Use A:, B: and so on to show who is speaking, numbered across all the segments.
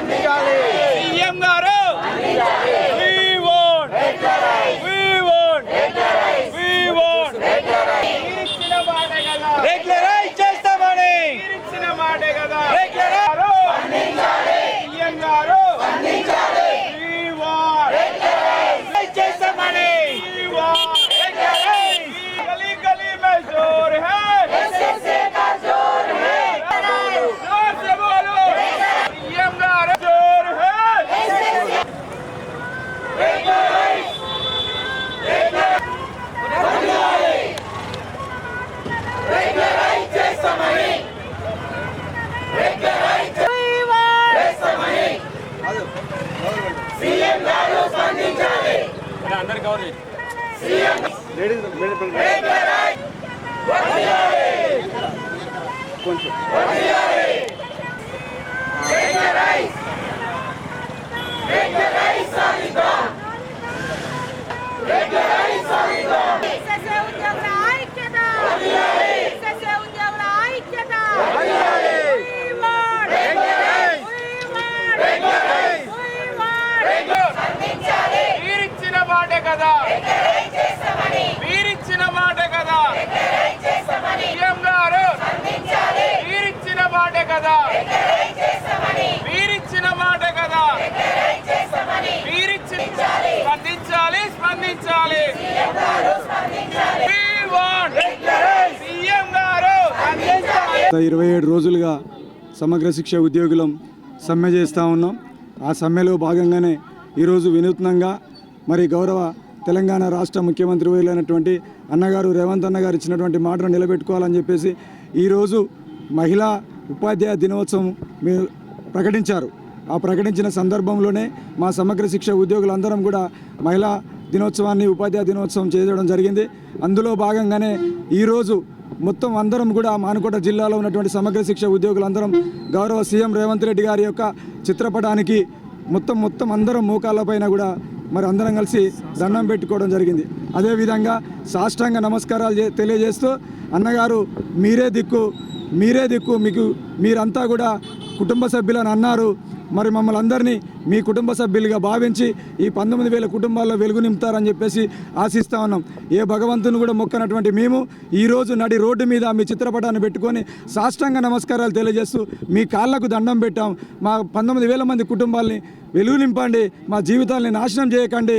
A: CM గారు regularise చేస్తామని ఇచ్చిన మాటే కదా. సీఎం గారు చేస్తామని గలీ గలీ మే జోర్ హై అందరు కవర్ కొంచెం మీరిచ్చిన మాట కదా. సీఎం గారు మీరిచ్చిన మాట కదా. మీరిచ్చిన మాట కదా. స్పందించాలి స్పందించాలి. సీఎం గారు
B: 27 రోజులుగా సమగ్ర శిక్ష ఉద్యోగులం సమ్మె చేస్తూ ఉన్నాం. ఆ సమ్మెలో భాగంగానే ఈరోజు వినూత్నంగా మరి గౌరవ తెలంగాణ రాష్ట్ర ముఖ్యమంత్రి వర్యులైనటువంటి అన్నగారు రేవంత్ అన్న గారు ఇచ్చినటువంటి మాటను నిలబెట్టుకోవాలని చెప్పేసి ఈరోజు మహిళా ఉపాధ్యాయ దినోత్సవం మీరు ప్రకటించారు. ఆ ప్రకటించిన సందర్భంలోనే మా సమగ్ర శిక్ష ఉద్యోగులందరం కూడా మహిళా దినోత్సవాన్ని ఉపాధ్యాయ దినోత్సవం చేయడం జరిగింది. అందులో భాగంగానే ఈరోజు మొత్తం అందరం కూడా మానుకోట జిల్లాలో ఉన్నటువంటి సమగ్ర శిక్ష ఉద్యోగులందరం గౌరవ సీఎం రేవంత్ రెడ్డి గారి యొక్క చిత్రపటానికి మొత్తం అందరం మోకాళ్ళపైన కూడా మరి అందరం కలిసి దండం పెట్టుకోవడం జరిగింది. అదేవిధంగా సాష్టాంగ నమస్కారాలు తెలియజేస్తూ అన్నగారు మీరే దిక్కు మీకు మీరంతా కూడా కుటుంబ సభ్యులని అన్నారు. మరి మమ్మల్ని అందరినీ మీ కుటుంబ సభ్యులుగా భావించి ఈ 19,000 కుటుంబాల్లో వెలుగు నింపుతారని చెప్పేసి ఆశిస్తూ ఉన్నాం. ఏ భగవంతుని కూడా మొక్కనటువంటి మేము ఈరోజు నడి రోడ్డు మీద మీ చిత్రపటాన్ని పెట్టుకొని సాష్టాంగ నమస్కారాలు తెలియజేస్తూ మీ కాళ్ళకు దండం పెట్టాం. మా 19,000 మంది కుటుంబాలని వెలుగు నింపండి, మా జీవితాలని నాశనం చేయకండి.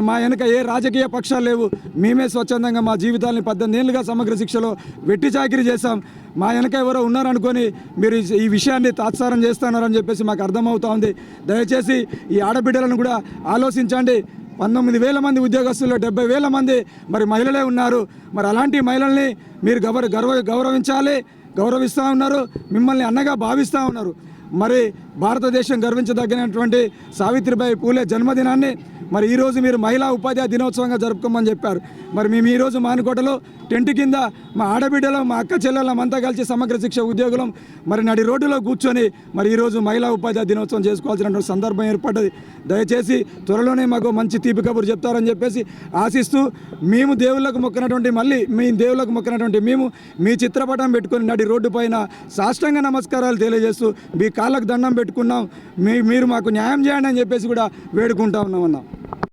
B: మా వెనక ఏ రాజకీయ పక్షాలు లేవు. మేమే స్వచ్ఛందంగా మా జీవితాలని 18 ఏళ్ళుగా సమగ్ర శిక్షలో వెట్టి చాకిరీ చేశాం. మా వెనక ఎవరో ఉన్నారనుకొని మీరు ఈ విషయాన్ని తాత్సారం చేస్తున్నారని చెప్పేసి మాకు అర్థమవుతా ఉంది. దయచేసి ఈ ఆడబిడ్డలను కూడా ఆలోచించండి. 19,000 మంది ఉద్యోగస్తుల్లో 70,000 మంది మరి మహిళలే ఉన్నారు. మరి అలాంటి మహిళల్ని మీరు గౌరవిస్తూ ఉన్నారు, మిమ్మల్ని అన్నగా భావిస్తూ ఉన్నారు. మరి భారతదేశం గర్వించదగినటువంటి సావిత్రిబాయి పూలే జన్మదినాన్ని మరి ఈరోజు మీరు మహిళా ఉపాధ్యాయ దినోత్సవంగా జరుపుకోమని చెప్పారు. మరి మేము ఈరోజు మానుకోటలో టెంట్ కింద మా ఆడబిడ్డలు మా అక్క చెల్లెళ్ళం అంతా కలిసి సమగ్ర శిక్ష ఉద్యోగులం మరి నడి రోడ్డులో కూర్చొని మరి ఈరోజు మహిళా ఉపాధ్యాయ దినోత్సవం చేసుకోవాల్సినటువంటి సందర్భం ఏర్పడ్డది. దయచేసి త్వరలోనే మాకు మంచి తీపి కబురు చెప్తారని చెప్పేసి ఆశిస్తూ మేము దేవుళ్ళకు మొక్కినటువంటి మేము మీ చిత్రపటం పెట్టుకొని నడి రోడ్డు పైన సాష్టాంగ నమస్కారాలు తెలియజేస్తూ మీ కాళ్ళకు దండం పెట్టుకున్నాం. మీరు మాకు న్యాయం చేయండి అని చెప్పేసి కూడా వేడుకుంటా ఉన్నామన్నా.